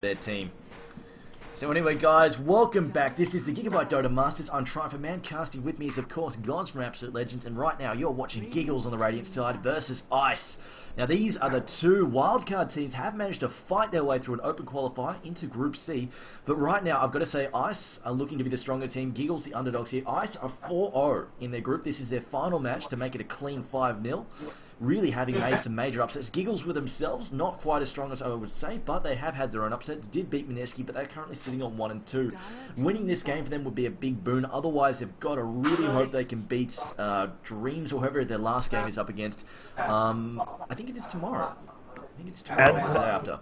their team. So anyway guys, welcome back. This is the Gigabyte Dota Masters. I'm Triforman. Casting with me is of course Gods from Absolute Legends, and right now you're watching Giggles on the Radiant side versus Ice. Now these are the two wildcard teams have managed to fight their way through an open qualifier into Group C, but right now I've got to say Ice are looking to be the stronger team. Giggles the underdogs here. Ice are 4-0 in their group. This is their final match to make it a clean 5-0. Really having made some major upsets. Giggles were themselves not quite as strong as I would say, but they have had their own upsets. Did beat Mineski, but they're currently sitting on 1 and 2. Winning this game for them would be a big boon. Otherwise, they've got to really hope they can beat Dreams or whoever their last game is up against. I think it is tomorrow. I think it's tomorrow or the day after.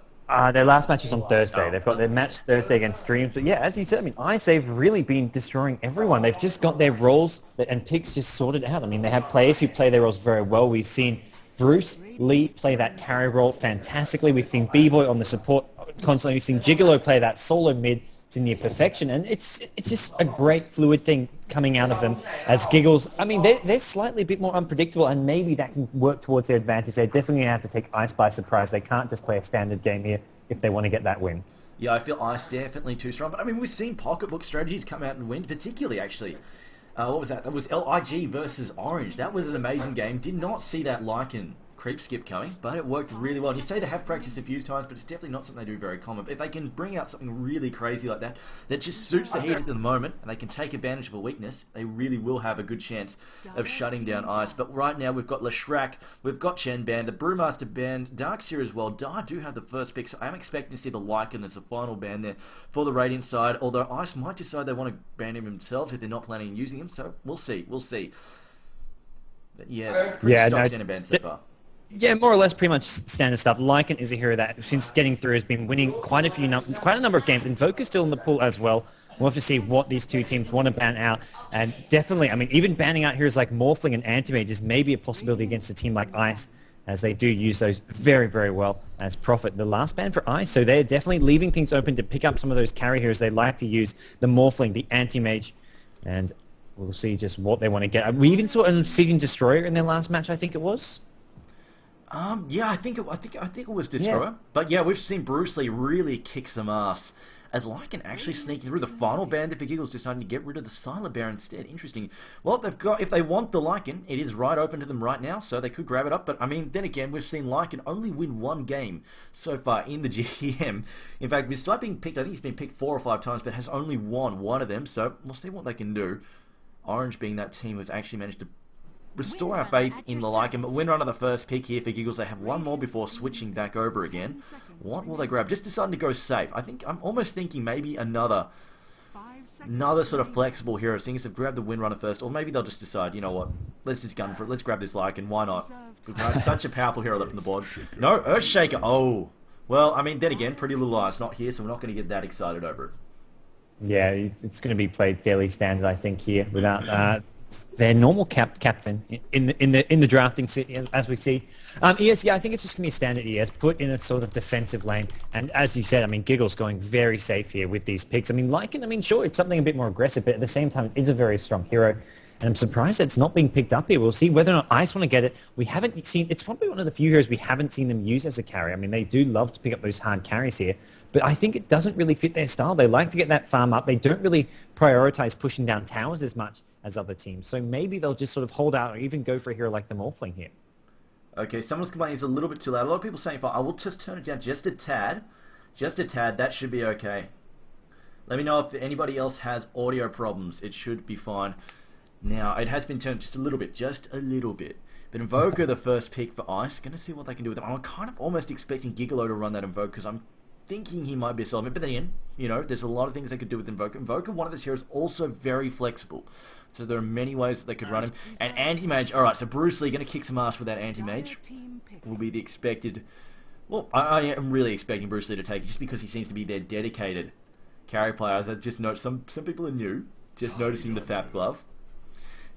Their last match is on Thursday. They've got their match Thursday against Dreams. But yeah, as you said, I mean, Ice, they've really been destroying everyone. They've just got their roles and picks just sorted out. I mean, they have players who play their roles very well. We've seen Bruce Lee play that carry role fantastically. We've seen B-Boy on the support constantly. We've seen Gigolo play that solo mid to near perfection. And it's just a great fluid thing coming out of them as Giggles. I mean, they're slightly a bit more unpredictable, and maybe that can work towards their advantage. They're definitely going to have to take Ice by surprise. They can't just play a standard game here if they want to get that win. Yeah, I feel Ice definitely too strong. But I mean, we've seen pocketbook strategies come out and win, particularly actually. What was that? That was LIG versus Orange. That was an amazing game. Did not see that Lycan creep skip coming, but it worked really well. And you say they have practiced a few times, but it's definitely not something they do very common. But if they can bring out something really crazy like that, that just suits the heaters at the moment, and they can take advantage of a weakness, they really will have a good chance of shutting down Ice. But right now we've got Leshrac, we've got Chen banned, the Brewmaster banned, Darkseer as well. Dar do have the first pick, so I'm expecting to see the Lycan as a final ban there for the Radiant side, although Ice might decide they want to ban him themselves if they're not planning on using him, so we'll see, we'll see. But yes, pretty stock standard ban so far. Yeah, more or less pretty much standard stuff. Lycan is a hero that, since getting through, has been winning quite a number of games. Invoker's still in the pool as well. We'll have to see what these two teams want to ban out. And definitely, I mean, even banning out heroes like Morphling and Anti-Mage is maybe a possibility against a team like Ice, as they do use those very, very well as Prophet. The last ban for Ice, so they're definitely leaving things open to pick up some of those carry heroes they like to use. The Morphling, the Anti-Mage, and we'll see just what they want to get. We even saw a Sieging Destroyer in their last match, I think it was. Yeah, I think it was Destroyer. Yeah. But yeah, we've seen Bruce Lee really kick some ass, as Lycan actually sneaking through the final bandit for Giggles, deciding to get rid of the Silent Bear instead. Interesting. Well, they've got, if they want the Lycan, it is right open to them right now, so they could grab it up. But I mean, then again, we've seen Lycan only win 1 game so far in the GDM. In fact, despite being picked, I think he's been picked 4 or 5 times, but has only won 1 of them. So we'll see what they can do. Orange being that team has actually managed to restore our faith in the Lycan, but win run of the first pick here for Giggles. They have 1 more before switching back over again. What will they grab? Just deciding to go safe. I'm almost thinking maybe another sort of flexible hero, seeing as they've grabbed the win runner first, or maybe they'll just decide, you know what, let's just gun for it. Let's grab this Lycan. Why not? We've got such a powerful hero left on the board. No, Earthshaker. Oh, well, I mean, then again, Pretty Little Ice not here, so we're not going to get that excited over it. Yeah, it's going to be played fairly standard, I think, here without their normal captain in the drafting, as we see. ES, yeah, I think it's just going to be a standard ES, put in a sort of defensive lane. And as you said, I mean, Giggles going very safe here with these picks. I mean, Lycan, I mean, sure, it's something a bit more aggressive, but at the same time, it is a very strong hero. And I'm surprised it's not being picked up here. We'll see whether or not Ice want to get it. We haven't seen, it's probably one of the few heroes we haven't seen them use as a carry. I mean, they do love to pick up those hard carries here, but I think it doesn't really fit their style. They like to get that farm up. They don't really prioritize pushing down towers as much as other teams. So maybe they'll just sort of hold out or even go for a hero like the Morphling here. Okay, someone's complaining it's a little bit too loud. A lot of people saying, I will just turn it down just a tad. Just a tad, that should be okay. Let me know if anybody else has audio problems. It should be fine. Now, it has been turned just a little bit. But Invoker, the first pick for Ice. Going to see what they can do with them. I'm kind of almost expecting Gigolo to run that Invoker, because I'm thinking he might be a solid. But then again, you know, there's a lot of things they could do with Invoker. Invoker, one of those heroes, also very flexible. So there are many ways that they could run him. And Anti-Mage, alright, so Bruce Lee going to kick some ass with that Anti-Mage. Will be the expected. Well, I am really expecting Bruce Lee to take it, just because he seems to be their dedicated carry player. As I just noticed, some people are new, just noticing the Fap Glove.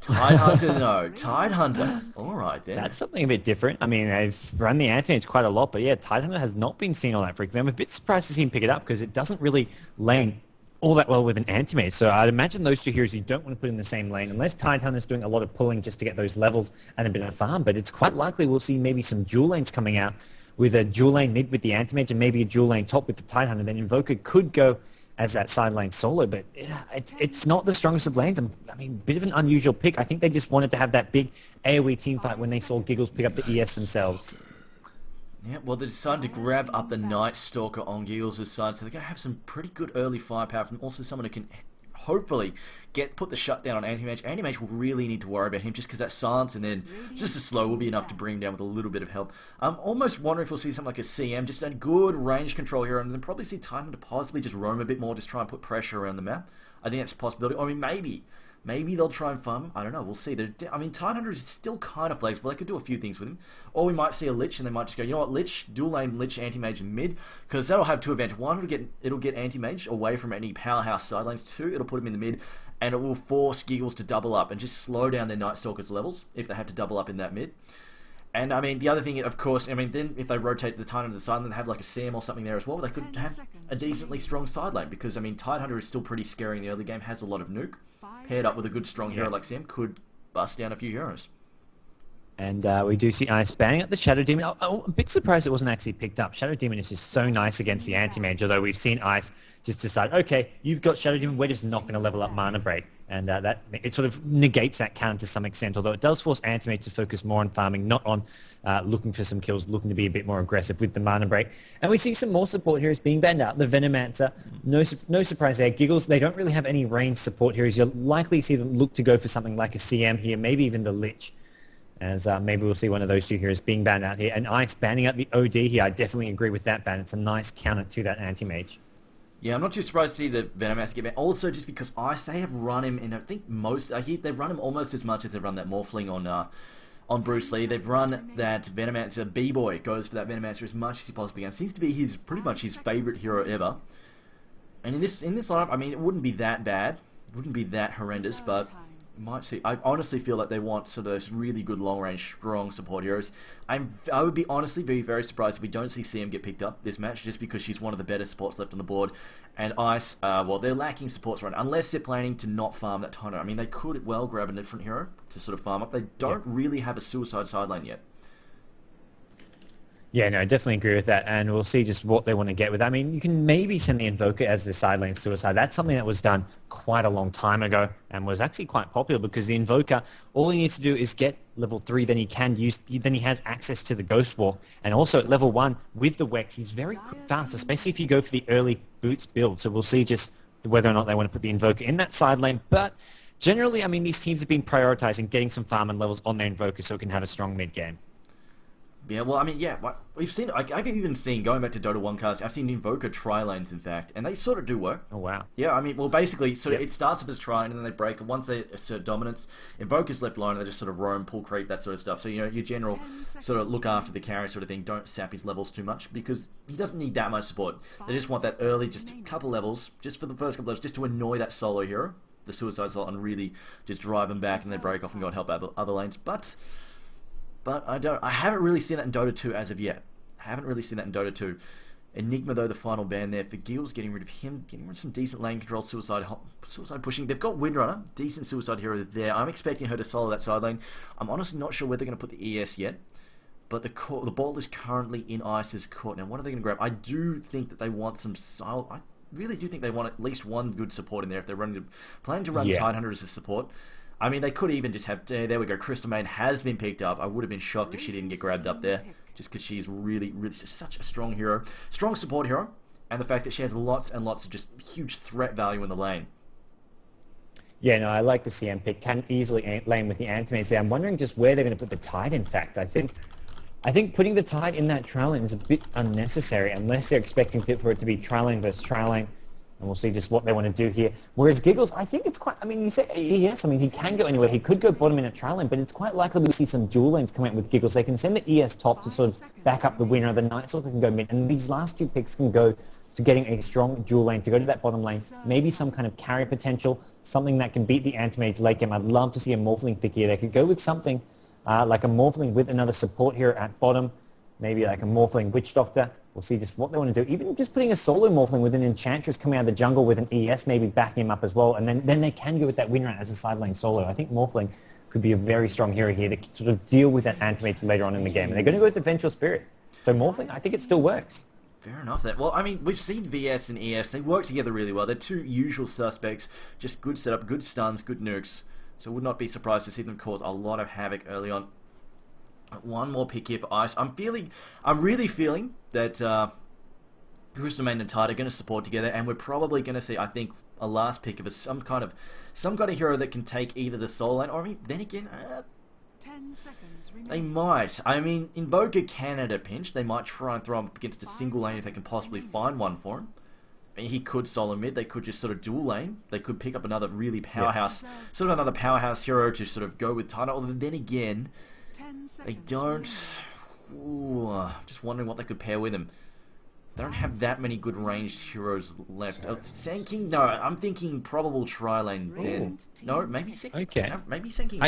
Tidehunter, no. Tidehunter. Alright then. That's something a bit different. I mean, they've run the Anti-Mage quite a lot, but yeah, Tidehunter has not been seen on that, for example. I'm a bit surprised to see him pick it up, because it doesn't really lane all that well with an Anti-Mage. So I'd imagine those two heroes you don't want to put in the same lane, unless Tidehunter's doing a lot of pulling just to get those levels and a bit of farm. But it's quite likely we'll see maybe some dual lanes coming out with a dual lane mid with the Anti-Mage and maybe a dual lane top with the Tidehunter, then Invoker could go as that side lane solo, but it's not the strongest of lanes. I mean, bit of an unusual pick. I think they just wanted to have that big AoE team fight when they saw Giggles pick up the ES themselves. Yeah, well, they decided to grab up the Night Stalker on Giggles' side, so they're going to have some pretty good early firepower from also someone who can hopefully put the shutdown on Anti-Mage. Anti-Mage will really need to worry about him just because that silence and then just a slow will be enough to bring him down with a little bit of help. I'm almost wondering if we'll see something like a CM, just a good range control hero, and then probably see Titan to possibly just roam a bit more, just try and put pressure around the map. I think that's a possibility. I mean, maybe they'll try and farm him. I don't know. We'll see. I mean, Tidehunter is still kind of flexible. They could do a few things with him. Or we might see a Lich, and they might just go, you know what, Lich, dual lane Lich, Anti-Mage, and mid, because that'll have two advantages. One, it'll get Anti-Mage away from any powerhouse side lanes. Two, it'll put him in the mid, and it will force Giggles to double up and just slow down their Night Stalker's levels if they have to double up in that mid. And, I mean, the other thing, of course, I mean, then if they rotate the Tidehunter to the side and they have like a CM or something there as well, they could have a decently strong side lane, because, I mean, Tidehunter is still pretty scary in the early game, has a lot of nuke. Paired up with a good strong hero like CM, could bust down a few heroes. And we do see Ice banning up the Shadow Demon. I'm a bit surprised it wasn't actually picked up. Shadow Demon is just so nice against the Anti-Mage, although we've seen Ice just decide, okay, you've got Shadow Demon, we're just not going to level up Mana Break. And it sort of negates that counter to some extent, although it does force Anti-Mage to focus more on farming, not on looking for some kills, looking to be a bit more aggressive with the Mana Break. And we see some more support heroes being banned out. The Venomancer, no surprise there. Giggles, they don't really have any ranged support heroes. You'll likely see them look to go for something like a CM here, maybe even the Lich. As maybe we'll see one of those two heroes being banned out here. And Ice banning out the OD here, I definitely agree with that ban. It's a nice counter to that Anti-Mage. Yeah, I'm not too surprised to see the Venomancer get banned. Also, just because Ice, they have run him, and I think they've run him almost as much as they've run that Morphling on Bruce Lee. They've run that Venomancer. B-Boy goes for that Venomancer as much as he possibly can. Seems to be pretty much his favourite hero ever. And in this lineup, I mean, it wouldn't be that bad. It wouldn't be that horrendous, but you might see. I honestly feel like they want sort of those really good long-range, strong support heroes. I would be honestly be very surprised if we don't see CM get picked up this match, just because she's one of the better supports left on the board. And Ice, well, they're lacking supports right now, unless they're planning to not farm that Tono. I mean, they could well grab a different hero to sort of farm up. They don't really have a suicide sideline yet. Yeah, no, I definitely agree with that, and we'll see just what they want to get with that. I mean, you can maybe send the Invoker as the side lane suicide. That's something that was done quite a long time ago and was actually quite popular, because the Invoker, all he needs to do is get level 3, then he has access to the Ghost Walk, and also at level 1 with the Wex, he's very fast, especially if you go for the early boots build. So we'll see just whether or not they want to put the Invoker in that side lane, but generally, I mean, these teams have been prioritizing getting some farm and levels on their Invoker so it can have a strong mid game. Yeah, well, I mean, yeah, we've seen, I've even seen, going back to Dota 1 cards, I've seen Invoker tri-lanes, in fact, and they sort of do work. Oh, wow. Yeah, I mean, well, basically, so it starts up as tri, and then they break, and once they assert dominance, Invoker's left alone, and they just sort of roam, pull creep, that sort of stuff. So, you know, your general sort of look after the carry sort of thing, don't sap his levels too much, because he doesn't need that much support. They just want that early, just a couple levels, just for the first couple levels, just to annoy that solo hero, the suicide slot, and really just drive them back, and they break off and go and help out other lanes. But I haven't really seen that in Dota 2 as of yet. Haven't really seen that in Dota 2. Enigma, though, the final ban there for Giggles, getting rid of him, getting rid of some decent lane control, suicide pushing. They've got Windrunner, decent suicide hero there. I'm expecting her to solo that side lane. I'm honestly not sure where they're going to put the ES yet, but the ball is currently in Ice's court. Now, what are they going to grab? I do think that they want some I really do think they want at least one good support in there if they're planning to run Tidehunter as a support. I mean, they could even just have, there we go, Crystal Maiden has been picked up. I would have been shocked if she didn't get grabbed up there, just because she's really just such a strong hero. Strong support hero, and the fact that she has lots and lots of just huge threat value in the lane. Yeah, no, I like the CM pick. Can easily lane with the Anti-Mage there. I'm wondering just where they're going to put the Tide, in fact. I think putting the Tide in that trial lane is a bit unnecessary, unless they're expecting for it to be trial lane versus trial lane. And we'll see just what they want to do here. Whereas Giggles, I think it's quite, I mean, you say, yes, I mean, he can go anywhere. He could go bottom in a trial lane, but it's quite likely we'll see some dual lanes come out with Giggles. They can send the ES top to sort of back up the winner. The Night Stalker can go mid. And these last two picks can go to getting a strong dual lane, to go to that bottom lane. Maybe some kind of carry potential, something that can beat the Anti-Mage late game. I'd love to see a Morphling pick here. They could go with something like a Morphling with another support hero at bottom. Maybe like a Morphling Witch Doctor. We'll see just what they want to do. Even just putting a solo Morphling with an Enchantress coming out of the jungle with an ES, maybe backing him up as well. And then they can go with that Windrunner as a side lane solo. I think Morphling could be a very strong hero here to sort of deal with that Anti-Mage later on in the game. And they're going to go with the Vengeful Spirit. So morphling, I think it still works. Fair enough. Well, I mean, we've seen VS and ES. They work together really well. They're two usual suspects. Just good setup, good stuns, good nukes. So would not be surprised to see them cause a lot of havoc early on. One more pick here for Ice. I'm really feeling that Crystal Maiden and Tide are going to support together, and we're probably going to see, I think, a last pick of some kind of hero that can take either the solo lane, or I mean, then again, 10 seconds remaining. they might. I mean, Invoker can at a pinch. They might try and throw him up against a single lane if they can possibly find one for him. I mean, he could solo mid. They could just sort of dual lane. They could pick up another really powerhouse, sort of another powerhouse hero to sort of go with Tide. Although then again, they don't. Ooh, just wondering what they could pair with him. They don't have that many good ranged heroes left. Sand King? No, I'm thinking probable tri-lane then. No, maybe Sand King. Okay. No, maybe Sand King.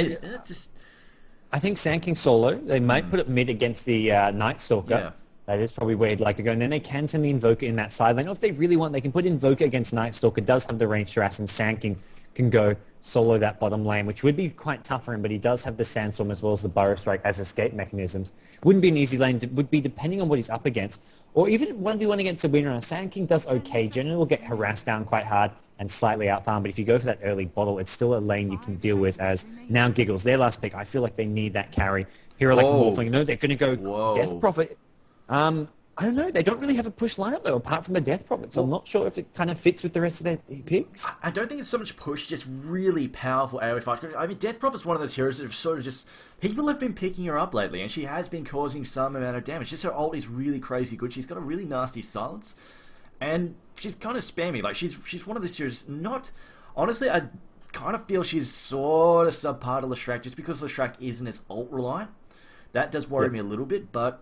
I think Sand King solo. They might put it mid against the Night Stalker. Yeah. That is probably where he'd like to go. And then they can send the Invoker in that side lane. Or if they really want, they can put Invoker against Night Stalker. Does have the range harass, and Sand King can go solo that bottom lane, which would be quite tough for him, but he does have the Sandstorm as well as the Burrow Strike as escape mechanisms. Wouldn't be an easy lane. Would be depending on what he's up against. Or even 1v1 against a winner. Sand King does okay. Generally will get harassed down quite hard and slightly outfarmed, but if you go for that early bottle, it's still a lane you can deal with. As now Giggles, their last pick, I feel like they need that carry. Hero like Morphling, no, they're going to go Death Prophet. I don't know, they don't really have a push lineup though, apart from the Death Prophet, so I'm not sure if it kind of fits with the rest of their picks. I don't think it's so much push, just really powerful AoE fights. I mean, Death Prophet's one of those heroes that have sort of just... People have been picking her up lately, and she has been causing some amount of damage. Just her ult is really crazy good. She's got a really nasty silence, and she's kind of spammy. Like, she's one of those heroes, not... Honestly, I kind of feel she's sort of subpar to Leshrac, just because Leshrac isn't as ult-reliant. That does worry me a little bit, but...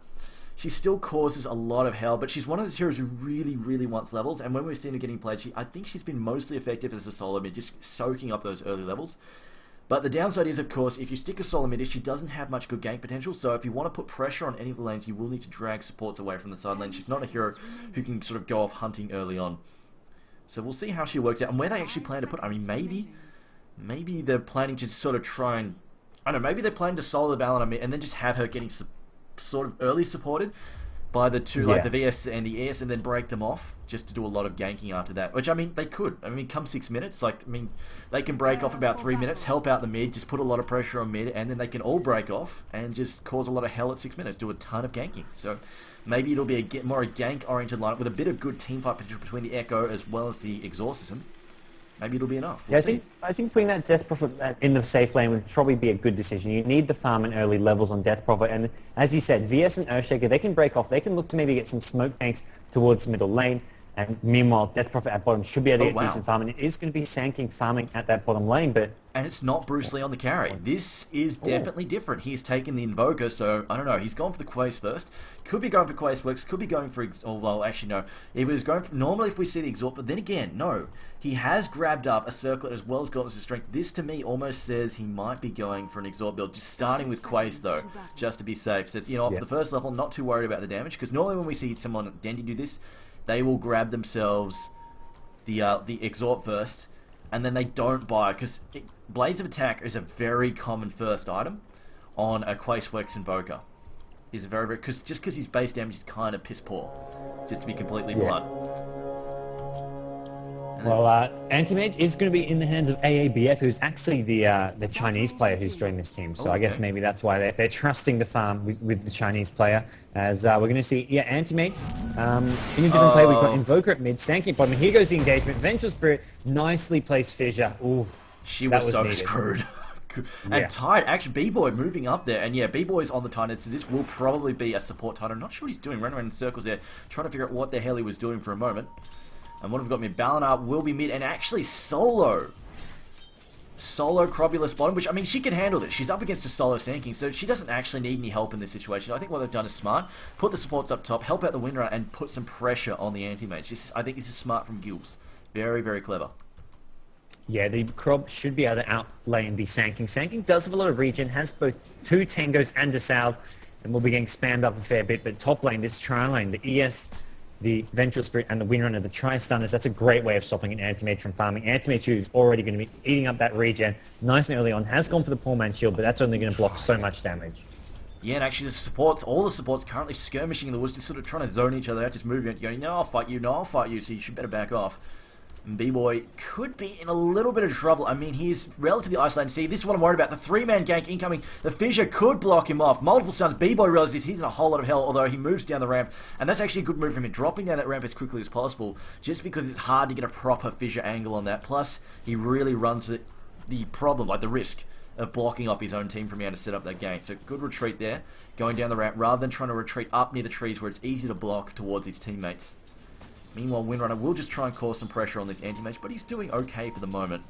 She still causes a lot of hell, but she's one of those heroes who really, really wants levels, and when we've seen her getting played, I think she's been mostly effective as a solo mid, just soaking up those early levels. But the downside is, of course, if you stick a solo mid, she doesn't have much good gank potential, so if you want to put pressure on any of the lanes, you will need to drag supports away from the side lane. She's not a hero who can sort of go off hunting early on. So we'll see how she works out, and where they actually plan to put, I mean, maybe they're planning to sort of try and, I don't know, maybe they're planning to solo the Baron on mid, and then just have her getting sort of early supported by the two, like the VS and the ES, and then break them off just to do a lot of ganking after that. Which, I mean, they could. I mean, come 6 minutes, like, I mean, they can break off about 3 minutes, help out the mid, just put a lot of pressure on mid, and then they can all break off and just cause a lot of hell at 6 minutes, do a ton of ganking. So maybe it'll be more a gank-oriented lineup with a bit of good team fight potential between the Echo as well as the Exorcism. Maybe it'll be enough. We'll see. I think putting that Death Prophet in the safe lane would probably be a good decision. You need the farm and early levels on Death Prophet, and as you said, VS and Earthshaker, they can break off. They can look to maybe get some smoke tanks towards the middle lane, and meanwhile, Death Prophet at bottom should be able to get decent farm, and it is going to be Sand King farming at that bottom lane, but... And it's not Bruce Lee on the carry. This is definitely different. He's taken the Invoker, so, I don't know, he's gone for the Quace first. Could be going for Quace Works, could be going for... well, actually, no. He was going for... Normally, if we see the Exhort, but then again, no. He has grabbed up a Circlet as well as got his strength. This, to me, almost says he might be going for an Exhort build, just starting with Quace, though, just to be safe. So, it's, you know, off the first level, not too worried about the damage, because normally when we see someone, Dendy, do this, they will grab themselves the Exhort first, and then they don't buy, because Blades of Attack is a very common first item on a Quaceworks Invoker. Is a very, just because his base damage is kind of piss poor, just to be completely blunt. Well, Anti-Mage is going to be in the hands of AABF, who's actually the Chinese player who's joined this team. So I guess maybe that's why they're trusting the farm with the Chinese player. As we're going to see, Anti-Mage in a different play. We've got Invoker at mid, Stanky at bottom. Here goes the engagement. Vengeful Spirit, nicely placed Fissure. Ooh, she was so screwed. And Tide, actually, B-Boy moving up there, and B-Boy's on the Titan, so this will probably be a support Titan. I'm not sure what he's doing, running around in circles there, trying to figure out what the hell he was doing for a moment. And what have we got mid? Balinar will be mid, and actually solo Crobulus bottom, which, I mean, she can handle this. She's up against a solo Sand King, so she doesn't actually need any help in this situation. I think what they've done is smart. Put the supports up top, help out the Windrunner, and put some pressure on the Anti-Mage. I think this is smart from Giggles. Very, very clever. Yeah, the Crob should be able to outlane the Sand King. Sand King does have a lot of regen, has both 2 Tangos and a Salve, and will be getting spammed up a fair bit, but top lane, this tri-lane, the ES, the Vengeful Spirit, and the Windrunner, the Tri-Stunners, that's a great way of stopping an Anti-Mage from farming. Anti-Mage who's already going to be eating up that regen nice and early on, has gone for the poor man's shield, but that's only going to block so much damage. Yeah, and actually the supports, all the supports currently skirmishing in the woods, just sort of trying to zone each other out, just moving out, going, no, I'll fight you, no, I'll fight you, so you should better back off. And B-Boy could be in a little bit of trouble. I mean, he's relatively isolated. See, this is what I'm worried about. The three-man gank incoming. The Fissure could block him off. Multiple stuns. B-Boy realizes he's in a whole lot of hell, although he moves down the ramp. And that's actually a good move from him, dropping down that ramp as quickly as possible, just because it's hard to get a proper Fissure angle on that. Plus, he really runs the problem, like the risk of blocking off his own team from being able to set up that gank. So good retreat there, going down the ramp, rather than trying to retreat up near the trees where it's easy to block towards his teammates. Meanwhile, Windrunner will just try and cause some pressure on this anti-mage, but he's doing okay for the moment.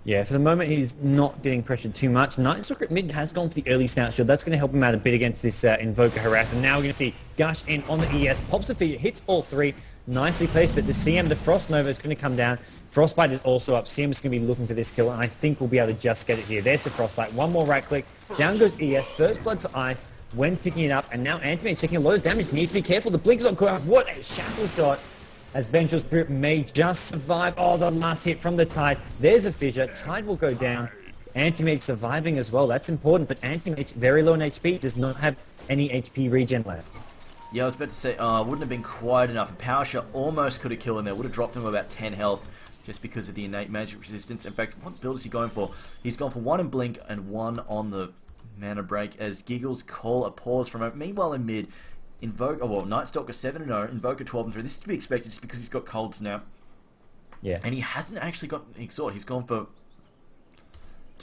Yeah, for the moment he's not getting pressured too much. Nightstalker at mid has gone for the early snout shield. That's going to help him out a bit against this Invoker harass. And now we're going to see Gush in on the ES. Pops a figure, hits all three. Nicely placed, but the CM, the Frost Nova, is going to come down. Frostbite is also up. CM is going to be looking for this kill, and I think we'll be able to just get it here. There's the Frostbite. One more right click. Down goes ES. First blood for Ice. When picking it up, and now Antimage taking a lot of damage. Needs to be careful. The Blink's on caught. What a shackle shot. As Vengeful Spirit may just survive. Oh, the last hit from the Tide. There's a Fissure. Tide will go down. Antimage surviving as well. That's important, but Antimage, very low on HP, does not have any HP regen left. Yeah, I was about to say, wouldn't have been quite enough. A Power Shot almost could have killed him there. Would have dropped him about 10 health just because of the innate magic resistance. In fact, what build is he going for? He's gone for 1 in Blink and 1 on the Mana Break as Giggles call a pause from it. Meanwhile in mid, Nightstalker 7-0, Invoker 12-3. This is to be expected just because he's got Cold Snap. Yeah. And he hasn't actually got Exhort. He's gone for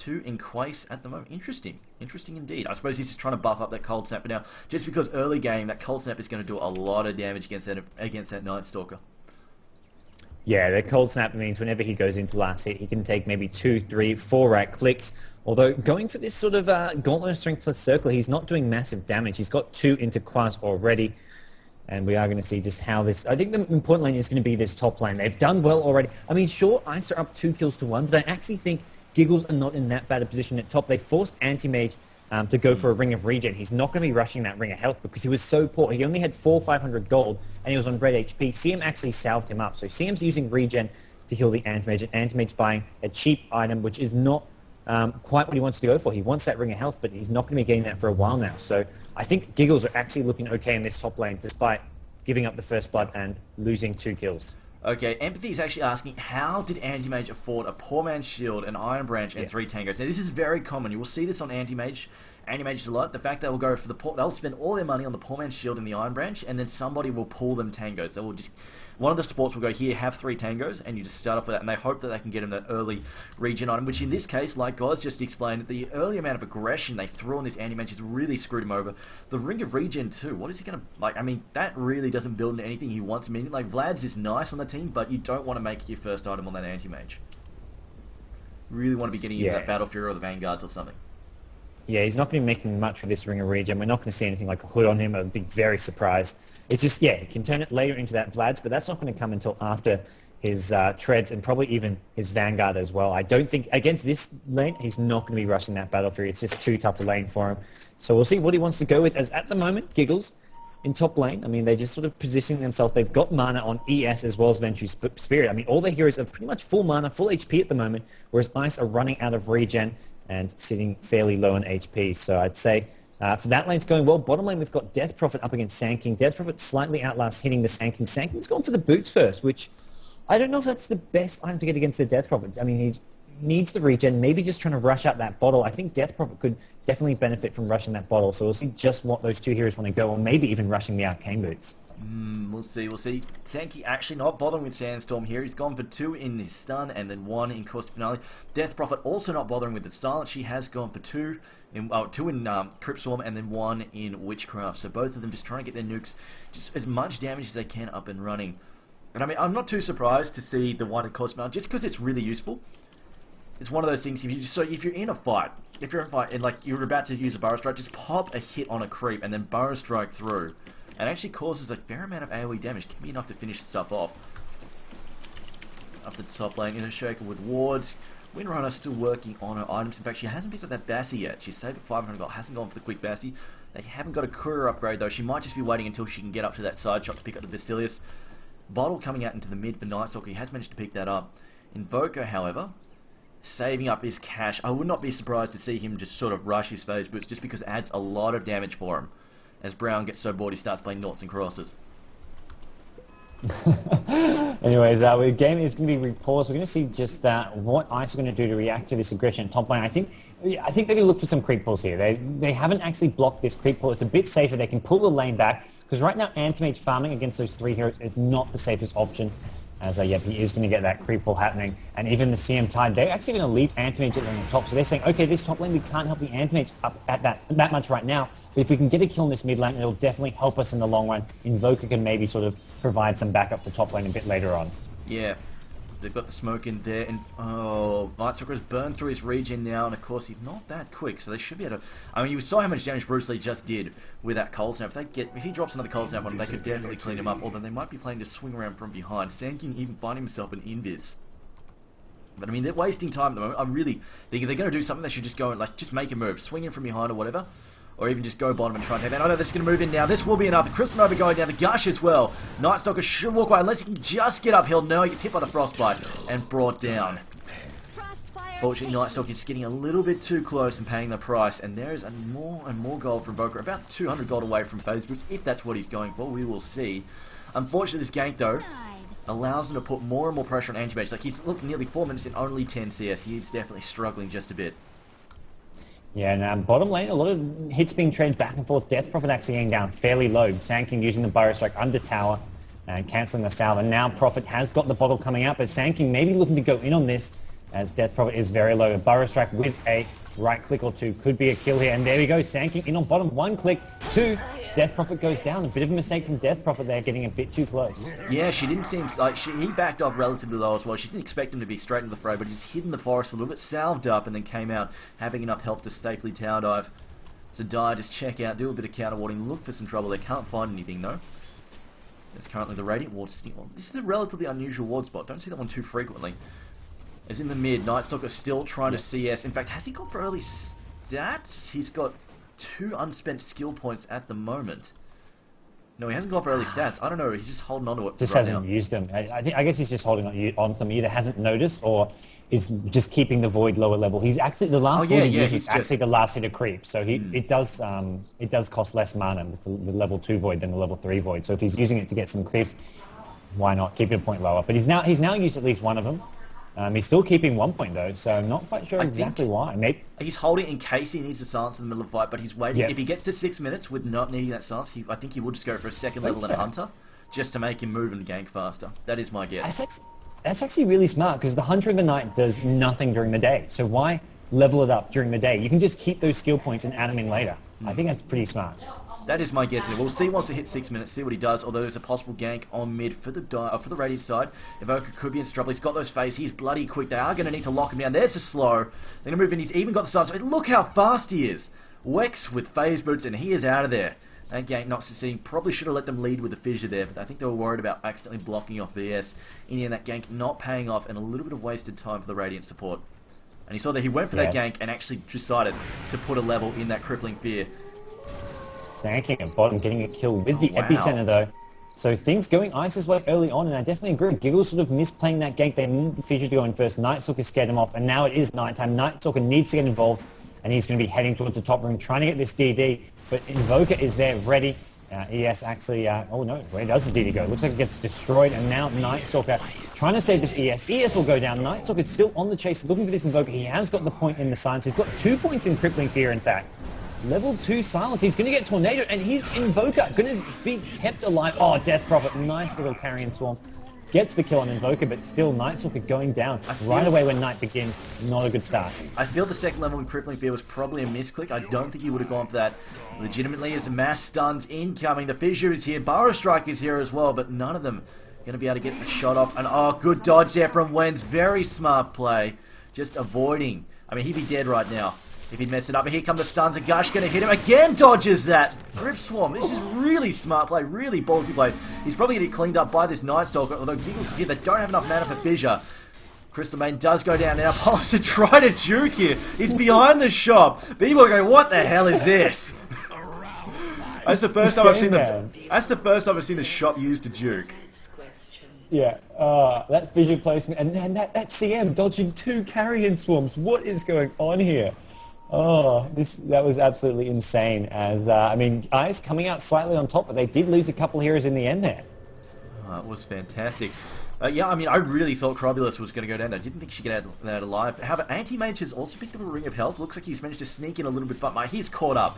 2 in Quace at the moment. Interesting. Interesting indeed. I suppose he's just trying to buff up that Cold Snap. But now, just because early game, that Cold Snap is going to do a lot of damage against that Nightstalker. Yeah, the Cold Snap means whenever he goes into last hit, he can take maybe 2, 3, 4 right clicks. Although, going for this sort of Gauntlet Strength plus Circle, he's not doing massive damage. He's got 2 into Quas already. And we are going to see just how this... I think the important lane is going to be this top lane. They've done well already. I mean, sure, Ice are up 2 kills to 1, but I actually think Giggles are not in that bad a position at top. They forced Anti-Mage to go for a Ring of Regen. He's not going to be rushing that Ring of Health because he was so poor. He only had 500 gold, and he was on red HP. CM actually salved him up. So CM's using Regen to heal the Anti-Mage, and Anti-Mage's buying a cheap item, which is not quite what he wants to go for. He wants that Ring of Health, but he's not going to be getting that for a while now. So I think Giggles are actually looking okay in this top lane, despite giving up the first blood and losing 2 kills. Okay, Empathy is actually asking, how did Anti-Mage afford a Poor Man's Shield, an Iron Branch, and 3 Tangos? Now, this is very common. You will see this on Anti-Mage. Anti-Mages a lot. The fact they will go for they'll spend all their money on the Poor Man's Shield and the Iron Branch, and then somebody will pull them Tangos. They will just... One of the supports will go, here, have 3 Tangos, and you just start off with that, and they hope that they can get them that early regen item, which in this case, like Goz just explained, the early amount of aggression they threw on this Anti-Mage has really screwed him over. The Ring of Regen too, what is he going to... Like, I mean, that really doesn't build into anything he wants. I mean, like, Vlad's is nice on the team, but you don't want to make it your first item on that Anti-Mage. Really want to be getting into that Battle Fury or the Vanguards or something. Yeah, he's not going to be making much of this Ring of Regen. We're not going to see anything like a hood on him. I'd be very surprised. It's just, yeah, he can turn it later into that Vlad's, but that's not going to come until after his Treads and probably even his Vanguard as well. I don't think, against this lane, he's not going to be rushing that Battle Fury. It's just too tough a lane for him. So we'll see what he wants to go with, as at the moment, Giggles in top lane. I mean, they're just sort of positioning themselves. They've got mana on ES as well as Vengeful Spirit. I mean, all their heroes are pretty much full mana, full HP at the moment, whereas Ice are running out of regen and sitting fairly low in HP. So I'd say for that lane's going well. Bottom lane, we've got Death Prophet up against Sand King. Death Prophet slightly outlasts hitting the Sand King. Sand King's gone for the boots first, which I don't know if that's the best item to get against the Death Prophet. I mean, he needs the regen, maybe just trying to rush out that bottle. I think Death Prophet could definitely benefit from rushing that bottle, so we'll see just what those 2 heroes want to go, or maybe even rushing the Arcane Boots. We'll see. Sankey actually not bothering with Sandstorm here. He's gone for 2 in his stun and then 1 in Caustic Finale. Death Prophet also not bothering with the Silence. She has gone for 2 in Crypt Swarm and then 1 in Witchcraft. So both of them just trying to get their nukes just as much damage as they can up and running. And I mean, I'm not too surprised to see the 1 in Caustic Finale just because it's really useful. It's one of those things, if you're in a fight, and like you're about to use a Burrow Strike, just pop a hit on a creep and then Burrow Strike through. It actually causes a fair amount of AoE damage. Can be enough to finish stuff off. Up the top lane, Inner Shaker with wards. Windrunner still working on her items. In fact, she hasn't picked up that Bassi yet. She's saved at 500 gold. Hasn't gone for the quick Bassi. They haven't got a courier upgrade though. She might just be waiting until she can get up to that side shot to pick up the Basilius. Bottle coming out into the mid for Nightstalker. He has managed to pick that up. Invoker, however, saving up his cash. I would not be surprised to see him just sort of rush his phase boots just because it adds a lot of damage for him. As Brown gets so bored he starts playing noughts and crosses. Anyways, the game is going to be paused. We're going to see just what Ice are going to do to react to this aggression at top lane. I think they're going to look for some creep pulls here. They haven't actually blocked this creep pull. It's a bit safer. They can pull the lane back because right now Antimage farming against those 3 heroes is not the safest option. As yep, he is going to get that creep pull happening. And even the CM Tide, they're actually going to leave Antimage at the top. So they're saying, okay, this top lane, we can't help the Antimage up at that much right now. But if we can get a kill in this mid lane, it'll definitely help us in the long run. Invoker can maybe sort of provide some backup to top lane a bit later on. Yeah, they've got the smoke in there. And oh, Nightstalker's burned through his regen now. And of course, he's not that quick. So they should be able to... I mean, you saw how much damage Bruce Lee just did with that cold snap. If he drops another cold snap on him, they could definitely clean him up. Although they might be playing to swing around from behind. Sand King even finding himself an invis. But I mean, they're wasting time at the moment. I really think if they're going to do something, they should just go and just make a move. Swing in from behind or whatever. Or even just go bottom and try and take that. I know this is going to move in now. This will be enough. The Crystal Nova going down. The Gush as well. Nightstalker should walk away unless he can just get uphill. No, he gets hit by the Frostbite and brought down. Fortunately, Nightstalker just getting a little bit too close and paying the price. And there is more and more gold from Invoker. About 200 gold away from phase boots, if that's what he's going for. We will see. Unfortunately, this gank, though, allows him to put more and more pressure on Anti-Mage. Like, he's looking nearly 4 minutes in only 10 CS. He is definitely struggling just a bit. Yeah, and bottom lane, a lot of hits being traded back and forth. Death Prophet actually getting down fairly low. Sand King using the Burrow Strike under tower and cancelling the salve. And now Prophet has got the bottle coming out, but Sand King maybe looking to go in on this as Death Prophet is very low. A Burrow Strike with a right click or two could be a kill here. And there we go, Sand King in on bottom. 1 click, 2. Death Prophet goes down. A bit of a mistake from Death Prophet there, getting a bit too close. Yeah, she didn't seem like he backed off relatively low as well. She didn't expect him to be straight into the fray, but he just hid in the forest a little bit, salved up, and then came out having enough health to safely tower dive. So die, just check out, do a bit of counter warding, look for some trouble. They can't find anything though. There's currently the Radiant Ward sitting on. This is a relatively unusual ward spot. Don't see that one too frequently. As in the mid, Nightstalker still trying to CS. In fact, has he gone for early stats? He's got 2 unspent skill points at the moment. No, he hasn't gone for early stats. I don't know. He's just holding on to it. Just hasn't used them. I guess he's just holding on to them. Either hasn't noticed or is just keeping the void lower level. He's actually the last void he used is actually the last hit of creep. So it does cost less mana with the level 2 void than the level 3 void. So if he's using it to get some creeps, why not keep it a point lower? But he's now used at least one of them. He's still keeping 1 point though, so I'm not quite sure exactly why. Maybe he's holding in case he needs a silence in the middle of the fight, but he's waiting. If he gets to 6 minutes with not needing that silence, I think he will just go for a second level and a hunter, just to make him move and gank faster. That is my guess. That's actually really smart, because the Hunter of the Night does nothing during the day, so why level it up during the day? You can just keep those skill points and add them in later. I think that's pretty smart. That is my guess. We'll see once it hits 6 minutes, see what he does, although there's a possible gank on mid for the Radiant side. Invoker could be in trouble. He's got those phase. He's bloody quick. They are going to need to lock him down. There's a slow. They're going to move in. He's even got the side. So look how fast he is. Wex with phase boots, and he is out of there. That gank knocks us in. Probably should have let them lead with the fissure there, but I think they were worried about accidentally blocking off VS. In the end, that gank not paying off, and a little bit of wasted time for the Radiant support. And he saw that he went for that gank and actually decided to put a level in that crippling fear. Sand King at bottom, getting a kill with the epicenter though. So things going Ice's way early on, and I definitely agree. Giggles sort of misplaying that gank. They needed the fissure to go in first. Nightstalker scared him off, and now it is nighttime. Nightstalker needs to get involved, and he's going to be heading towards the top room, trying to get this DD. But Invoker is there, ready. ES actually, oh no, where does the DD go? Looks like it gets destroyed, and now Nightstalker trying to save this ES. ES will go down. Nightstalker's still on the chase, looking for this Invoker. He has got the point in the silence. He's got 2 points in crippling fear, in fact. Level 2 silence. He's going to get Tornado, and his Invoker going to be kept alive. Oh, Death Prophet. Nice little carrion swarm. Gets the kill on Invoker, but still Nightstalker going down right away when night begins. Not a good start. I feel the second level in Crippling Fear was probably a misclick. I don't think he would have gone for that legitimately, as mass stuns incoming. The Fissure is here. Burrow Strike is here as well, but none of them going to be able to get the shot off. And oh, good dodge there from Wenz. Very smart play. Just avoiding. I mean, he'd be dead right now if he'd messed it up. But here come the stuns, and Gush going to hit him. Again dodges that. Grip Swarm. This is really smart play, really ballsy play. He's probably going to get cleaned up by this Nightstalker, although Giggles is here. They don't have enough mana for Fissure. Crystal Maiden does go down now. Pulse to try to juke here. He's behind the shop. People are going, what the hell is this? That's the first time I've seen the shop used to juke. Yeah, that vision placement, and then that CM dodging 2 carrion swarms. What is going on here? Oh, that was absolutely insane. As I mean, Ice coming out slightly on top, but they did lose a couple heroes in the end there. It was fantastic. Yeah, I mean, I really thought Crobulus was going to go down. I didn't think she'd get out alive. However, Anti-Mage has also picked up a Ring of Health. Looks like he's managed to sneak in a little bit, but he's caught up.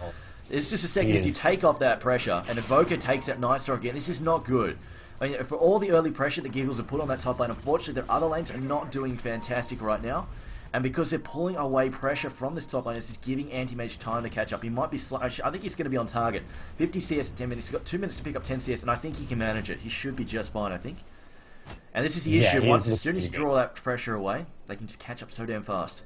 It's just a second as you take off that pressure, and Evoker takes out Nightstalker again. This is not good. I mean, for all the early pressure that Giggles have put on that top lane, unfortunately, their other lanes are not doing fantastic right now. And because they're pulling away pressure from this top lane, it's just giving Anti-Mage time to catch up. He might be I think he's going to be on target. 50 CS in 10 minutes. He's got 2 minutes to pick up 10 CS, and I think he can manage it. He should be just fine, I think. And this is the issue. As soon as you draw that pressure away, they can just catch up so damn fast.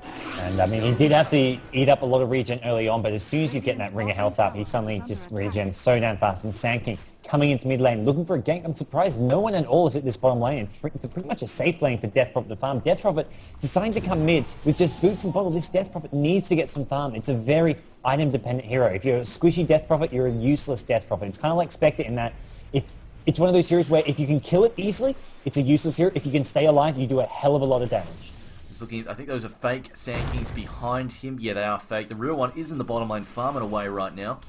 And I mean, he did have to eat up a lot of regen early on, but as soon as you get that Ring of Health up, he suddenly just regens so damn fast. And Sand coming into mid lane, looking for a gank. I'm surprised no one at all is at this bottom lane. It's pretty much a safe lane for Death Prophet to farm. Death Prophet deciding to come mid with just boots and bottle. This Death Prophet needs to get some farm. It's a very item-dependent hero. If you're a squishy Death Prophet, you're a useless Death Prophet. It's kind of like Spectre in that it's one of those heroes where if you can kill it easily, it's a useless hero. If you can stay alive, you do a hell of a lot of damage. Just looking, I think those are fake Sand Kings behind him. Yeah, they are fake. The real one is in the bottom lane farming away right now.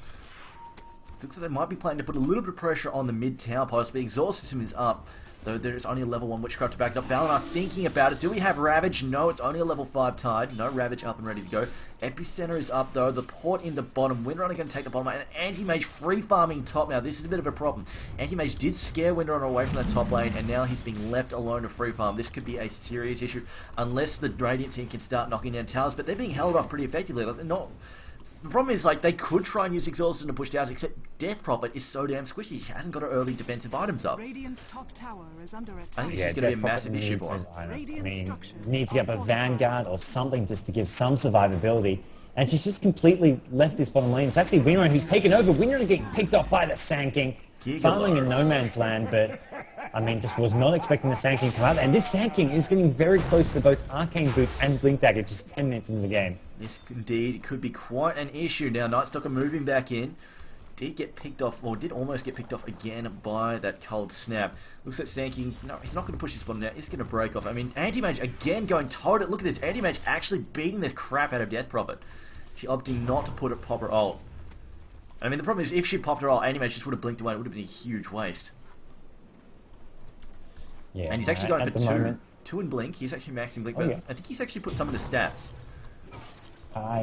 Looks like they might be planning to put a little bit of pressure on the mid tower, possibly. Exhaust system is up, though there's only a level 1 Witchcraft to back it up. Valinor thinking about it. Do we have Ravage? No, it's only a level 5 Tide. No Ravage up and ready to go. Epicenter is up, though. The port in the bottom. Windrunner going to take the bottom lane. And Anti-Mage free farming top now. This is a bit of a problem. Anti-Mage did scare Windrunner away from that top lane, and now he's being left alone to free farm. This could be a serious issue, unless the Radiant team can start knocking down towers, but they're being held off pretty effectively. Like, they're not... The problem is, like, they could try and use Exhaustion to push towers, except Death Prophet is so damn squishy. She hasn't got her early defensive items up. Radiant's top tower is under attack. I think this is going to be a massive issue for him. I mean, needs to get up a Vanguard or something just to give some survivability. And she's just completely left this bottom lane. It's actually Windrunner who's taken over. Windrunner getting picked off by the Sand King. Farming in no man's land, but I mean, just was not expecting the Sand King to come out. And this Sand King is getting very close to both Arcane Boots and Blink Dagger just 10 minutes into the game. This indeed could be quite an issue. Now, Nightstalker moving back in. Did get picked off, or did almost get picked off again by that cold snap. Looks like Sand King, no, he's not going to push this bottom now. He's going to break off. I mean, Anti-Mage again going total. Look at this. Anti-Mage actually beating the crap out of Death Prophet. She opting not to pop her ult. I mean, the problem is, if she popped her ult, Anti-Mage just would have blinked away. It would have been a huge waste. Yeah, and he's actually going for two in blink. He's actually maxing blink, but I think he's actually put some of the stats.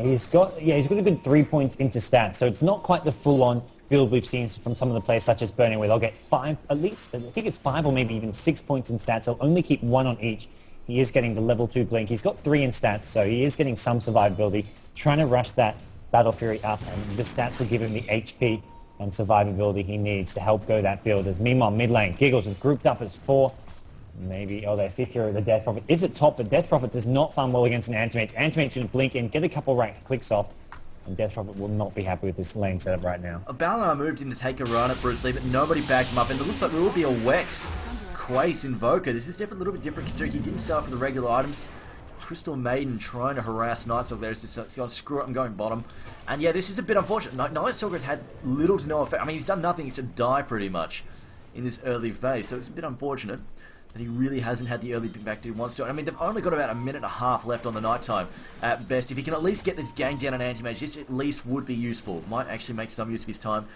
He's got a good 3 points into stats, so it's not quite the full-on build we've seen from some of the players such as Burning, where they'll get 5, at least, I think it's 5 or maybe even 6 points in stats. They'll only keep 1 on each. He is getting the level 2 blink. He's got 3 in stats, so he is getting some survivability, trying to rush that Battle Fury up, and the stats will give him the HP and survivability he needs to help go that build. As meanwhile, mid lane, Giggles is grouped up as 4. Maybe, their 5th hero, the Death Prophet, is at top, but Death Prophet does not farm well against an Anti-Mage. Anti-Mage can blink in, get a couple right clicks off, and Death Prophet will not be happy with this lane setup right now. Valinor moved in to take a run at Bruce Lee, but nobody backed him up, and it looks like there will be a Wex Quace Invoker. This is definitely a little bit different considering he didn't start for the regular items. Crystal Maiden trying to harass Nightstalker there. He's just going to screw up and going bottom. And yeah, this is a bit unfortunate. Nightstalker has had little to no effect. I mean, he's done nothing except die pretty much in this early phase, so it's a bit unfortunate that he really hasn't had the early pick back that he wants to. I mean, they've only got about a minute and a half left on the night time at best. If he can at least get this gang down on Anti-Mage, this at least would be useful. Might actually make some use of his time.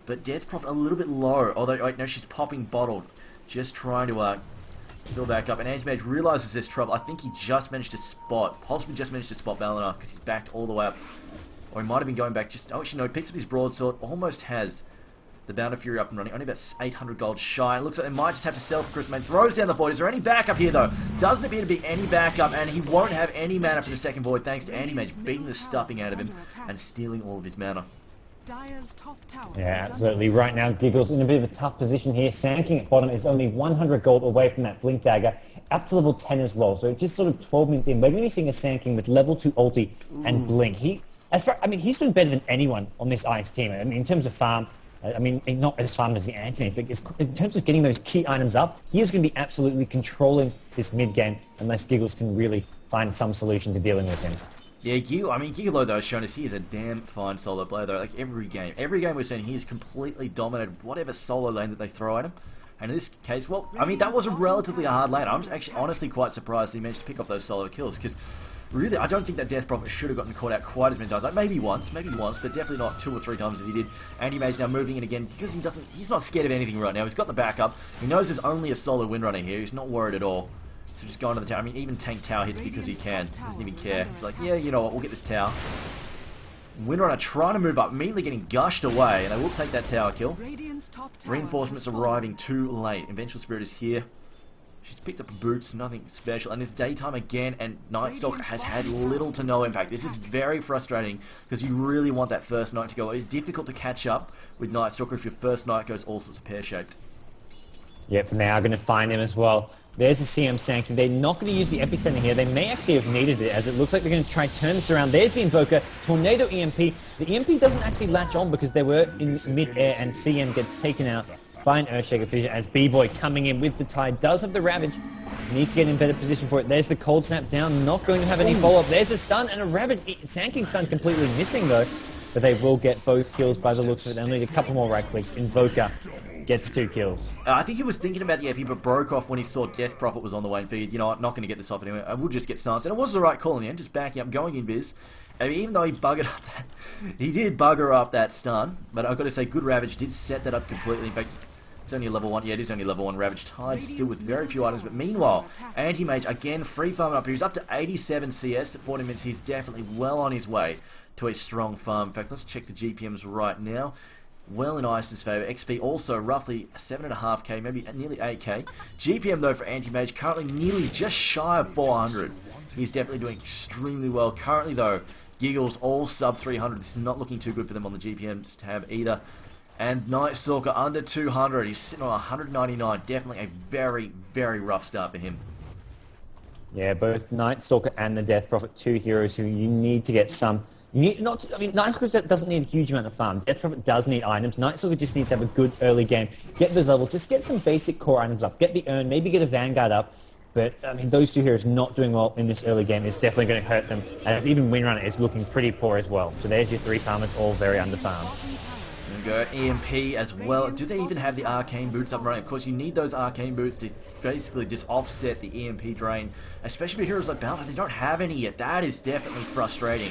But Death Prophet a little bit low, although right now she's popping bottled. Just trying to fill back up. And Anti-Mage realises there's trouble. I think he just managed to spot, possibly just managed to spot Valinor because he's backed all the way up. Or he might have been going back just, actually no, he picks up his broadsword, almost has the Bound of Fury up and running, only about 800 gold shy. It looks like they might just have to sell for Crystal Maiden. Throws down the void. Is there any backup here though? Doesn't appear to be any backup, and he won't have any mana for the second void thanks to Anti-Mage beating the stuffing out of him and stealing all of his mana. Yeah, absolutely. Right now, Giggles in a bit of a tough position here. Sand King at bottom is only 100 gold away from that Blink Dagger, up to level 10 as well. So just sort of 12 minutes in, we're going to be seeing a Sand King with level 2 ulti and Blink. He's doing better than anyone on this Ice team. I mean, in terms of farm, I mean, he's not as farmed as the Anti-Mage, but in terms of getting those key items up, he is going to be absolutely controlling this mid-game unless Giggles can really find some solution to dealing with him. Yeah, Giggles though has shown us he is a damn fine solo player though. Like every game we've seen, he has completely dominated whatever solo lane that they throw at him. And in this case, well, I mean, that was a relatively hard lane. I'm actually honestly quite surprised he managed to pick up those solo kills, because really, I don't think that Death Prophet should have gotten caught out quite as many times. Like, maybe once, but definitely not 2 or 3 times as he did. Anti-Mage now moving in again, because he's not scared of anything right now. He's got the backup. He knows there's only a solo Windrunner here. He's not worried at all. So just going to the tower. I mean, even tank tower hits because he can. He doesn't even care. He's like, yeah, you know what, we'll get this tower. Windrunner trying to move up, immediately getting gushed away, and they will take that tower kill. Reinforcements arriving too late. Vengeful Spirit is here. She's picked up boots, nothing special, and it's daytime again, and Night Stalker has had little to no impact. This is very frustrating, because you really want that first night to go. It's difficult to catch up with Night Stalker if your first night goes all sorts of pear-shaped. Yep, and they are going to find him as well. There's the CM Sanctum. They're not going to use the epicenter here. They may actually have needed it, as it looks like they're going to try and turn this around. There's the Invoker. Tornado EMP. The EMP doesn't actually latch on because they were in mid-air, and CM gets taken out by an Earthshaker Fissure, as B-Boy coming in with the Tide does have the Ravage. Needs to get in better position for it. There's the Cold Snap down. Not going to have any follow-up. There's a stun and a Ravage. Sanking stun completely missing, though. But they will get both kills by the looks of it. They'll need a couple more right clicks. Invoker gets 2 kills. I think he was thinking about the EP, but broke off when he saw Death Prophet was on the way and figured, you know what, not going to get this off anyway. I will just get stunned. And it was the right call in the end, just backing up, going invis. I mean, even though he buggered up that, he did bugger up that stun. But I've got to say, good Ravage did set that up completely. In fact, it's only a level 1. Yeah, it is only level 1 Ravage. Tide still with very few items. But meanwhile, Anti-Mage again free farming up here. He's up to 87 CS at 40 minutes. He's definitely well on his way to a strong farm. In fact, let's check the GPMs right now. Well in Ice's favour. XP also roughly 7.5k, maybe nearly 8k. GPM though for Anti-Mage currently nearly just shy of 400. He's definitely doing extremely well. Currently though, Giggles all sub 300. This is not looking too good for them on the GPMs tab either. And Night Stalker under 200. He's sitting on 199. Definitely a very, very rough start for him. Yeah, both Night Stalker and the Death Prophet, 2 heroes who you need to get some. You need not. I mean, Night Stalker doesn't need a huge amount of farm. Death Prophet does need items. Night Stalker just needs to have a good early game. Get those levels. Just get some basic core items up. Get the Urn. Maybe get a Vanguard up. But, I mean, those 2 heroes not doing well in this early game is definitely going to hurt them. And even Windrunner is looking pretty poor as well. So there's your 3 farmers, all very underfarmed. There we go. EMP as well. Do they even have the Arcane Boots up and running? Of course, you need those Arcane Boots to basically just offset the EMP drain. Especially for heroes like Balnor. They don't have any yet. That is definitely frustrating.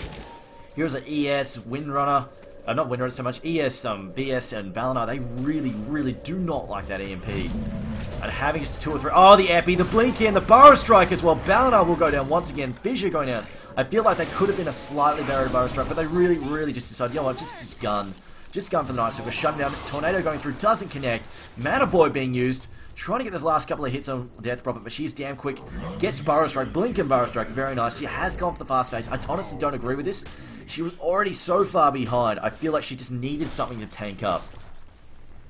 Heroes like ES, Windrunner, not Windrunner so much, ES, BS and Balnor, they really, really do not like that EMP. And having just 2 or 3, oh, the Epi, the Blinky and the Burrow Strike as well. Balnor will go down once again. Fissure going down. I feel like they could have been a slightly better Burrow Strike, but they really, really just decided, you know what, just gun. Just gun for the Night Stalker. Shutting down. Tornado going through. Doesn't connect. Mana Boy being used. Trying to get those last couple of hits on Death Prophet, but she's damn quick. Gets Burrow Strike. Blink and Burrow Strike. Very nice. She has gone for the fast phase. I honestly don't agree with this. She was already so far behind. I feel like she just needed something to tank up.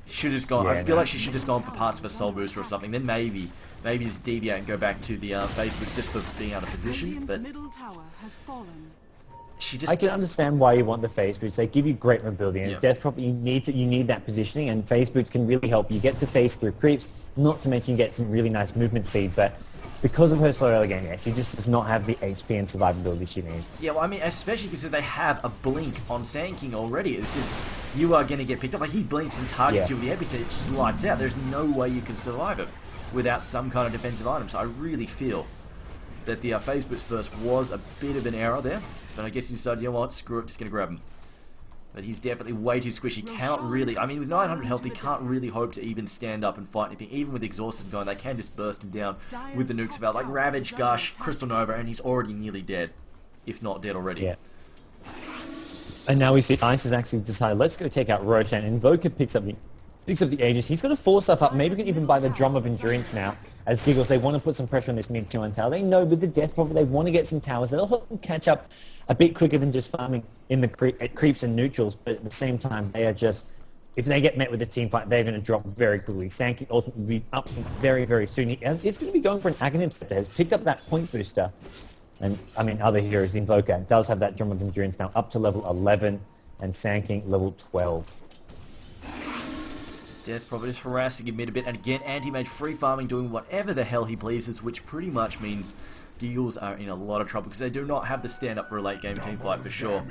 Should have gone. I feel like she should have gone for parts of a Soul Booster or something. Then maybe just deviate and go back to the phase boost just for being out of position. But I can understand why you want the phase boots. They give you great mobility, and Death Prophet you need that positioning, and phase boots can really help you get to phase through creeps. Not to mention you get some really nice movement speed, but because of her slow early game, she just does not have the HP and survivability she needs. Yeah, well, I mean, especially because they have a blink on Sand King already. It's just you are going to get picked up. Like he blinks and targets you with the epicenter, it just lights out. There's no way you can survive it without some kind of defensive item. So I really feel that the phase boost first was a bit of an error there, but I guess he decided, you know what, screw it, just going to grab him. But he's definitely way too squishy. Cannot really, I mean, with 900 health, he can't really hope to even stand up and fight anything. Even with exhausted going, they can just burst him down with the nukes about, like Ravage, Gush, Crystal Nova, and he's already nearly dead, if not dead already. Yeah. And now we see Ice has actually decided, let's go take out Roshan. Invoker picks up the Aegis. He's got to force stuff up. Maybe we can even buy the Drum of Endurance now. As Giggles, they want to put some pressure on this mid-2-1 tower. They know with the Death Prophet, they want to get some towers. That'll help them catch up a bit quicker than just farming in the creeps and neutrals. But at the same time, they are just, if they get met with a team fight, they're going to drop very quickly. Sankey ultimately will be up very, very soon. It's going to be going for an Aghanim set. Has picked up that point booster. And, I mean, other heroes, Invoker does have that Drum of Endurance now up to level 11, and Sand King level 12. Death Prophet is harassing him a bit, and again, Anti-Mage free farming, doing whatever the hell he pleases, which pretty much means Giggles are in a lot of trouble, because they do not have the stand-up for a late game team fight for sure.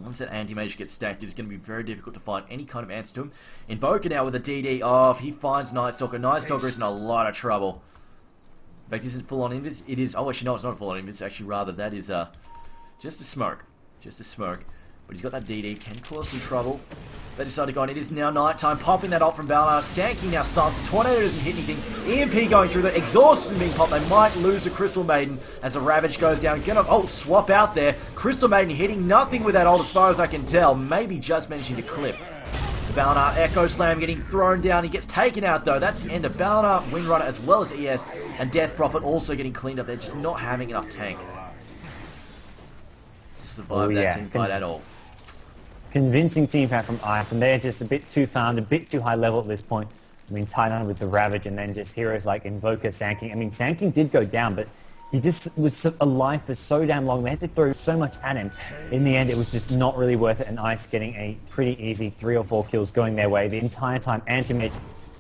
Once that anti-mage gets stacked, it's going to be very difficult to find any kind of answer to him. Invoker now with a DD off. He finds Night Stalker. Night Stalker is in a lot of trouble. In fact, isn't full on invis. It is. Oh, actually, no, it's not full on invis. Actually, rather, that is just a smoke. Just a smoke. But he's got that DD. Can cause some trouble. They decide to go on. It is now nighttime. Popping that ult from Balnar. Sankey now starts. The Tornado doesn't hit anything. EMP going through. The exhaust isn't being popped. They might lose a Crystal Maiden as the Ravage goes down. Gonna swap out there. Crystal Maiden hitting nothing with that ult as far as I can tell. Maybe just managing to clip. The Balnar Echo Slam getting thrown down. He gets taken out though. That's the end of Balnar, Windrunner as well as ES, and Death Prophet also getting cleaned up. They're just not having enough tank to survive that team fight at all. Convincing team fight from Ice, and they're just a bit too farmed, a bit too high level at this point. I mean, tied on with the Ravage, and then just heroes like Invoker, Sanking. I mean, Sanking did go down, but he just was alive for so damn long. They had to throw so much at him. In the end, it was just not really worth it, and Ice getting a pretty easy 3 or 4 kills going their way the entire time. Anti-Mage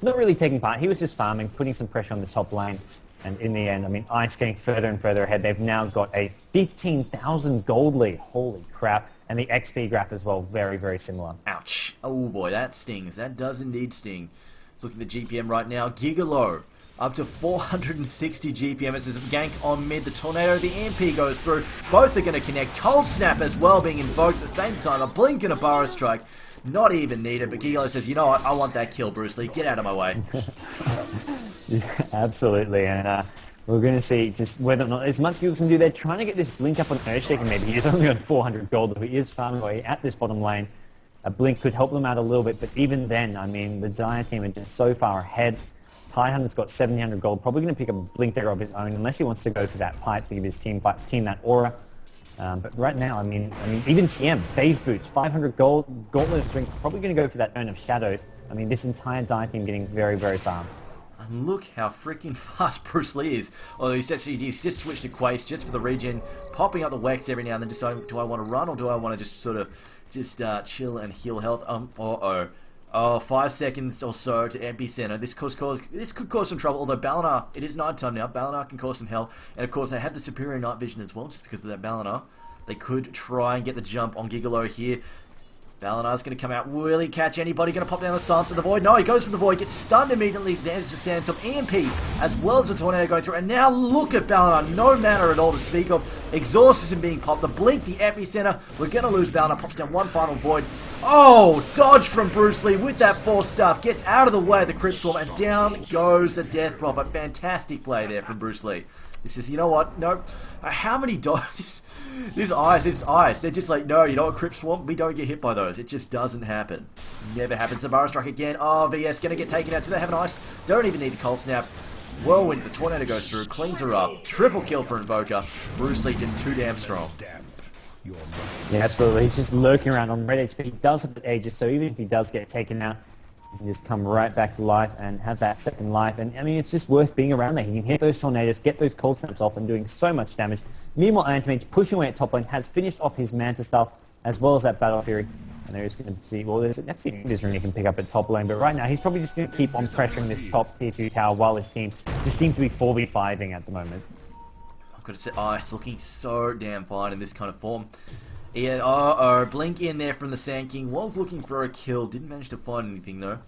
not really taking part. He was just farming, putting some pressure on the top lane. And in the end, I mean, Ice getting further and further ahead. They've now got a 15,000 gold lead. Holy crap. And the XP graph as well, very, very similar. Ouch. Oh boy, that stings. That does indeed sting. Let's look at the GPM right now. Gigolo, up to 460 GPM. It's a gank on mid. The Tornado, the EMP goes through. Both are going to connect. Cold Snap as well being invoked at the same time. A blink and a Burrow Strike. Not even needed, but Gigolo says, you know what, I want that kill, Bruce Lee. Get out of my way. Yeah, absolutely. And we're going to see just whether or not as much people can do. They're trying to get this blink up on Earthshaker maybe. He's only on 400 gold, but he is farming away at this bottom lane. A blink could help them out a little bit, but even then, I mean, the Dire team are just so far ahead. Tyhunter's got 700 gold, probably going to pick up a blink there of his own, unless he wants to go for that pipe to give his team that aura. But right now, I mean, even CM, phase boots, 500 gold, gauntlet strength, probably going to go for that Urn of Shadows. I mean, this entire Dire team getting very, very farmed. And look how freaking fast Bruce Lee is. Although he's just switched to Quace just for the regen, popping up the Wex every now and then, deciding, do I want to run or do I want to just sort of chill and heal health? Oh, 5 seconds or so to Epicenter. This could cause some trouble, although Balnar, it is night time now. Balnar can cause some hell. And of course, they have the superior night vision as well, just because of that Balnar. They could try and get the jump on Gigolo here. Balinar's going to come out. Will he catch anybody? Going to pop down the Silence of the Void? No, he goes for the Void. Gets stunned immediately. There's the Sandstorm EMP, as well as the Tornado going through. And now look at Balinar. No mana at all to speak of. Exhaust isn't being popped. The Blink, the Epicenter. We're going to lose Balinar. Pops down one final Void. Oh, dodge from Bruce Lee with that force stuff. Gets out of the way of the Crit Storm. And down goes the Death Prophet. Fantastic play there from Bruce Lee. He says, you know what? No. How many dodges? This ice. They're just like, no, you know what, Crypt Swamp? We don't get hit by those. It just doesn't happen. Never happens. The Burrow Strike again. Oh, VS going to get taken out. Do they have an ice? Don't even need the Cold Snap. Whirlwind, the Tornado goes through, cleans her up. Triple kill for Invoker. Bruce Lee just too damn strong. Yeah, absolutely. He's just lurking around on red HP. He does have the Aegis, so even if he does get taken out, he can just come right back to life and have that second life. And I mean, it's just worth being around there. He can hit those tornadoes, get those cold snaps off, and doing so much damage. Meanwhile, Anti-Mage pushing away at top lane, has finished off his Manta stuff, as well as that Battle Fury. And they're just going to see, well, there's actually this ring he can pick up at top lane, but right now he's probably just going to keep on pressuring this top tier 2 tower while his team just seems to be 4v5ing at the moment. I've got to say, Ice looking so damn fine in this kind of form. Yeah, Blink in there from the Sand King. Was looking for a kill. Didn't manage to find anything, though.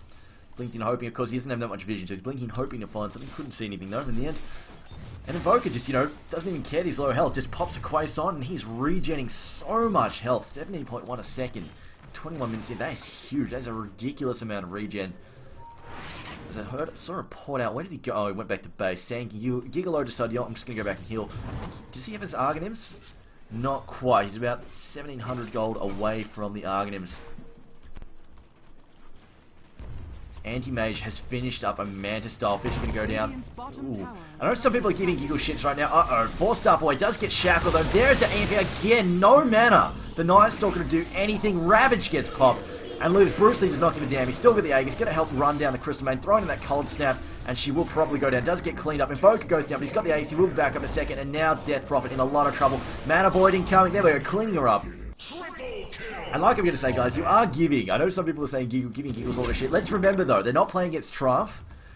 Blinking, hoping, of course, he doesn't have that much vision, so he's blinking, hoping to find something. Couldn't see anything, though, in the end. And Invoker just, doesn't even care he's low health. Just pops a Quace on, and he's regenning so much health. 17.1 a second. 21 minutes in. That is huge. That is a ridiculous amount of regen. As I saw a report out. Where did he go? Oh, he went back to base. Gigolo decided, I'm just going to go back and heal. Does he have his Arganims? Not quite. He's about 1,700 gold away from the Arganims. Anti-Mage has finished up a Manta style fish. Going to go down. Ooh. I know some people are giving Giggle shits right now. 4-star boy does get shackled though. There's the EMP again. No mana. The Night Stalker to do anything. Ravage gets popped. And Lewis Bruce Lee does not give a damn. He's still got the Aegis. Going to help run down the Crystal Main. Throwing in that Cold Snap. And she will probably go down. Does get cleaned up. Invoker goes down. But he's got the Aegis. He will be back up in a second. And now Death Prophet in a lot of trouble. Mana Void incoming. There we go. Cleaning her up. And like I'm going to say, guys, you are giving. I know some people are saying giving Giggles all this shit. Let's remember, though, they're not playing against Truff.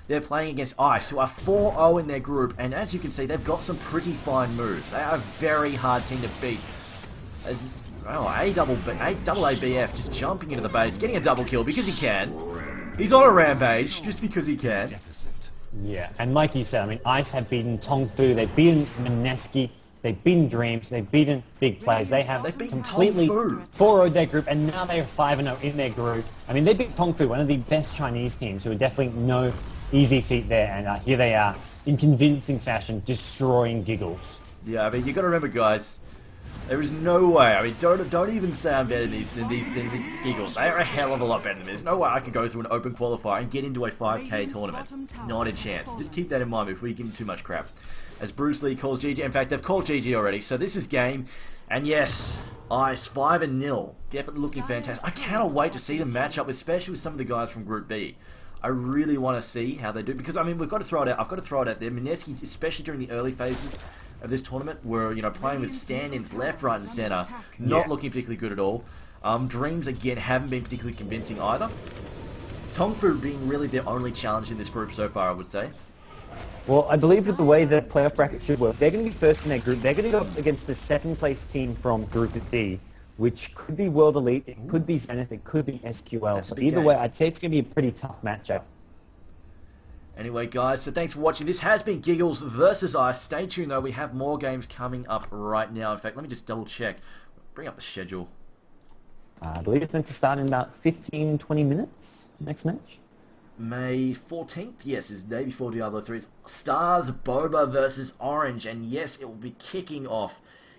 They're playing against Ice, who are 4-0 in their group. And as you can see, they've got some pretty fine moves. They are a very hard team to beat. Oh, double ABF just jumping into the base, getting a double kill because he can. He's on a rampage just because he can. Yeah, and like you said, I mean, Ice have beaten Tongfu, they've beaten Mineski, they've beaten Dreams, they've beaten Big Plays. They have completely 4-0'd their group, and now they're 5-0 in their group. I mean, they beat Tongfu, one of the best Chinese teams, who are definitely no easy feat there, and here they are, in convincing fashion, destroying Giggles. Yeah, I mean, you got to remember, guys, there is no way. I mean, don't even sound better than these Giggles. They are a hell of a lot better than this. No way I could go through an open qualifier and get into a 5K tournament. Not a chance. Just keep that in mind before you give them too much crap. As Bruce Lee calls GG. In fact, they've called GG already. So this is game. And yes, Ice 5-0. Definitely looking fantastic. I cannot wait to see them match up, especially with some of the guys from Group B. I really want to see how they do, because I mean, we've got to throw it out. I've got to throw it out there. Mineski, especially during the early phases of this tournament, were playing with stand-ins left, right, and center, not looking particularly good at all. Dreams again haven't been particularly convincing either. Tongfu being really their only challenge in this group so far, I would say. Well, I believe that the way the playoff bracket should work, they're going to be first in their group. They're going to go up against the second place team from Group D, which could be World Elite, it could be Zenith, it could be SQL. So either way, I'd say it's going to be a pretty tough matchup. Anyway, guys, so thanks for watching. This has been Giggles versus Ice. Stay tuned, though. We have more games coming up right now. In fact, let me just double check. Bring up the schedule. I believe it's meant to start in about 15, 20 minutes, next match. May 14th, yes, is the day before Diablo 3. Stars Boba versus Orange, and yes, it will be kicking off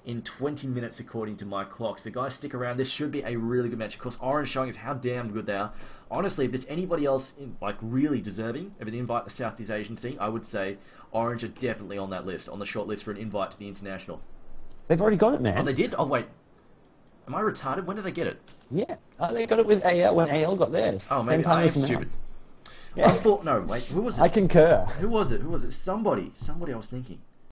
in 20 minutes according to my clock. So guys, stick around. This should be a really good match. Of course, Orange showing us how damn good they are. Honestly, if there's anybody else really deserving of an invite to the Southeast Asian scene, I would say Orange are definitely on that list, on the short list for an invite to the International. They've already got it, man. Oh, they did? Oh, wait. Am I retarded? When did they get it? Yeah, they got it with AL when AL got theirs. Oh, maybe I am stupid. Yeah. I thought, no, wait, who was it? I concur. Who was it? Somebody I was thinking.